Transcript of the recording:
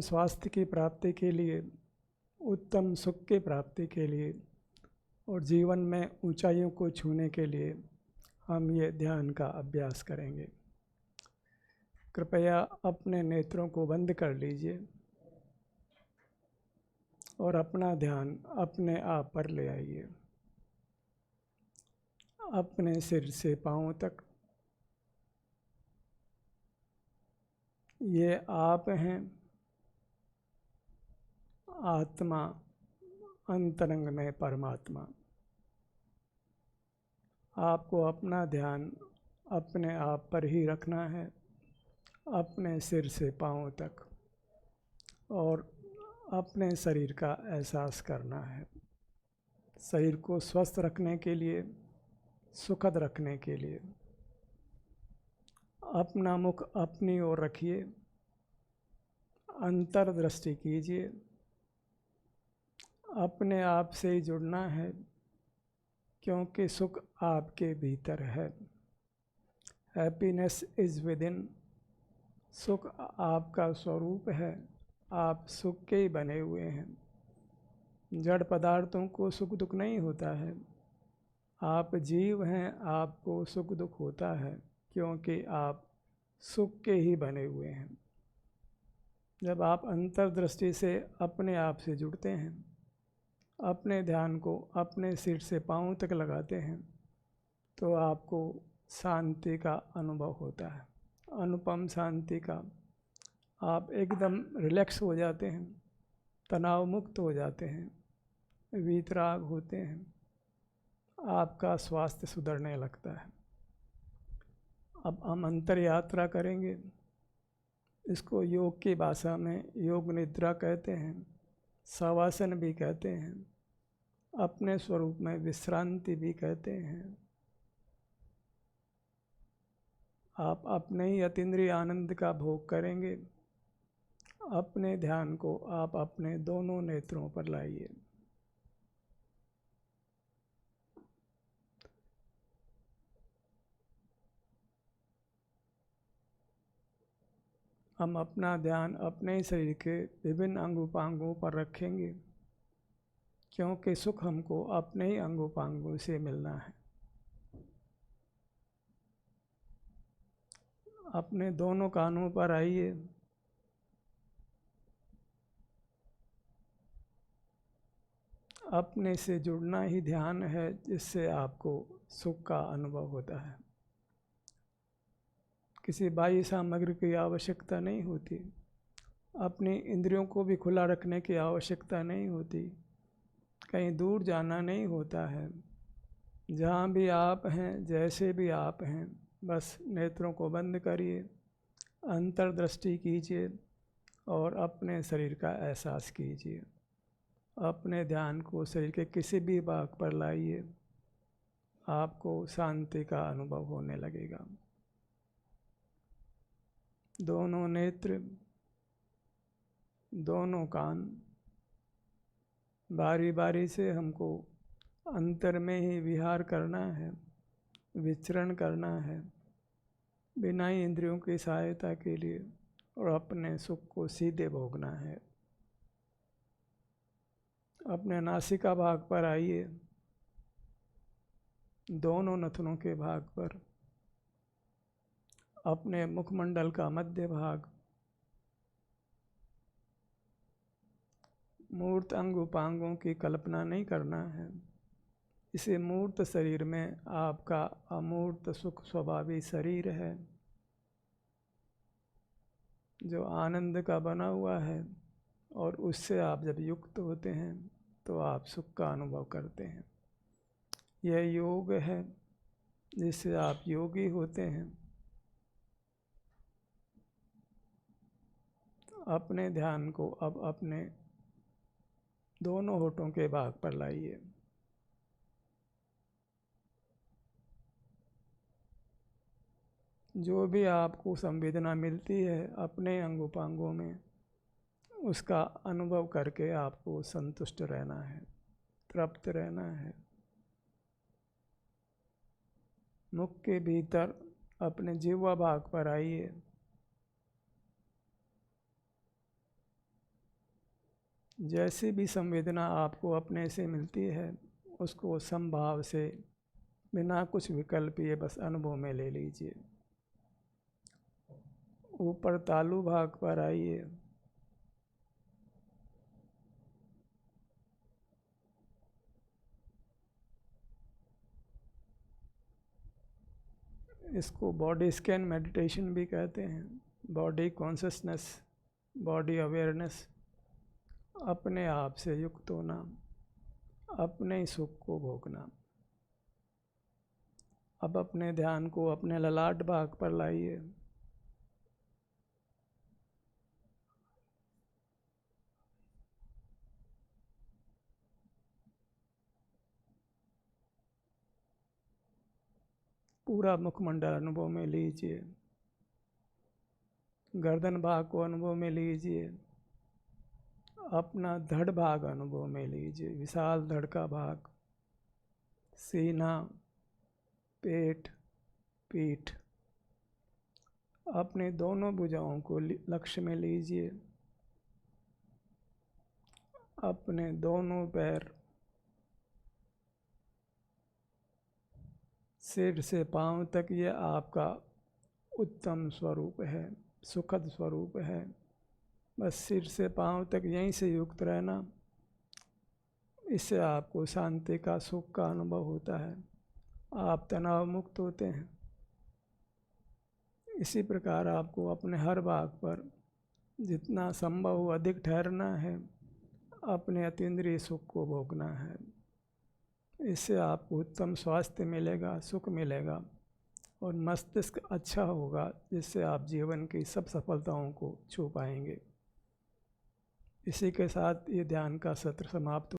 स्वास्थ्य की प्राप्ति के लिए, उत्तम सुख की प्राप्ति के लिए और जीवन में ऊंचाइयों को छूने के लिए हम ये ध्यान का अभ्यास करेंगे। कृपया अपने नेत्रों को बंद कर लीजिए और अपना ध्यान अपने आप पर ले आइए। अपने सिर से पांव तक ये आप हैं, आत्मा, अंतरंग में परमात्मा। आपको अपना ध्यान अपने आप पर ही रखना है, अपने सिर से पांव तक, और अपने शरीर का एहसास करना है। शरीर को स्वस्थ रखने के लिए, सुखद रखने के लिए अपना मुख अपनी ओर रखिए, अंतर्दृष्टि कीजिए। अपने आप से ही जुड़ना है, क्योंकि सुख आपके भीतर है। Happiness is with in. सुख आपका स्वरूप है, आप सुख के ही बने हुए हैं। जड़ पदार्थों को सुख दुख नहीं होता है। आप जीव हैं, आपको सुख दुख होता है क्योंकि आप सुख के ही बने हुए हैं। जब आप अंतर्दृष्टि से अपने आप से जुड़ते हैं, अपने ध्यान को अपने सिर से पांव तक लगाते हैं, तो आपको शांति का अनुभव होता है, अनुपम शांति का। आप एकदम रिलैक्स हो जाते हैं, तनाव मुक्त हो जाते हैं, वीतराग होते हैं, आपका स्वास्थ्य सुधरने लगता है। अब हम अंतर यात्रा करेंगे। इसको योग की भाषा में योग निद्रा कहते हैं, शवासन भी कहते हैं, अपने स्वरूप में विश्रांति भी कहते हैं। आप अपने ही अतीन्द्रिय आनंद का भोग करेंगे। अपने ध्यान को आप अपने दोनों नेत्रों पर लाइए। हम अपना ध्यान अपने शरीर के विभिन्न अंगोपांगों पर रखेंगे, क्योंकि सुख हमको अपने ही अंगोपांगों से मिलना है। अपने दोनों कानों पर आइए। अपने से जुड़ना ही ध्यान है, जिससे आपको सुख का अनुभव होता है। किसी बाह्य सामग्री की आवश्यकता नहीं होती, अपनी इंद्रियों को भी खुला रखने की आवश्यकता नहीं होती, कहीं दूर जाना नहीं होता है। जहाँ भी आप हैं, जैसे भी आप हैं, बस नेत्रों को बंद करिए, अंतर्दृष्टि कीजिए और अपने शरीर का एहसास कीजिए। अपने ध्यान को शरीर के किसी भी भाग पर लाइए, आपको शांति का अनुभव होने लगेगा। दोनों नेत्र, दोनों कान, बारी बारी से हमको अंतर में ही विहार करना है, विचरण करना है, बिना ही इंद्रियों की सहायता के लिए, और अपने सुख को सीधे भोगना है। अपने नासिका भाग पर आइए, दोनों नथनों के भाग पर, अपने मुखमंडल का मध्य भाग, मूर्त अंग उपांगों की कल्पना नहीं करना है। इसे मूर्त शरीर में आपका अमूर्त सुख स्वभावी शरीर है, जो आनंद का बना हुआ है, और उससे आप जब युक्त होते हैं तो आप सुख का अनुभव करते हैं। यह योग है जिससे आप योगी होते हैं। अपने ध्यान को अब अपने दोनों होठों के भाग पर लाइए। जो भी आपको संवेदना मिलती है अपने अंगोपांगों में, उसका अनुभव करके आपको संतुष्ट रहना है, तृप्त रहना है। मुख के भीतर अपने जिह्वा भाग पर आइए। जैसी भी संवेदना आपको अपने से मिलती है उसको समभाव से बिना कुछ विकल्प ये बस अनुभव में ले लीजिए। ऊपर तालु भाग पर आइए। इसको बॉडी स्कैन मेडिटेशन भी कहते हैं। बॉडी कॉन्शसनेस, बॉडी अवेयरनेस, अपने आप से युक्त होना, अपने ही सुख को भोगना। अब अपने ध्यान को अपने ललाट भाग पर लाइए। पूरा मुखमंडल अनुभव में लीजिए। गर्दन भाग को अनुभव में लीजिए। अपना धड़ भाग अनुभव में लीजिए, विशाल धड़ का भाग, सीना, पेट, पीठ। अपने दोनों भुजाओं को लक्ष्य में लीजिए। अपने दोनों पैर, सिर से पांव तक, ये आपका उत्तम स्वरूप है, सुखद स्वरूप है। बस सिर से पांव तक यहीं से युक्त रहना, इससे आपको शांति का, सुख का अनुभव होता है। आप तनाव मुक्त होते हैं। इसी प्रकार आपको अपने हर भाग पर जितना संभव हो अधिक ठहरना है, अपने अतीन्द्रिय सुख को भोगना है। इससे आपको उत्तम स्वास्थ्य मिलेगा, सुख मिलेगा और मस्तिष्क अच्छा होगा, जिससे आप जीवन की सब सफलताओं को छू पाएंगे। इसी के साथ ये ध्यान का सत्र समाप्त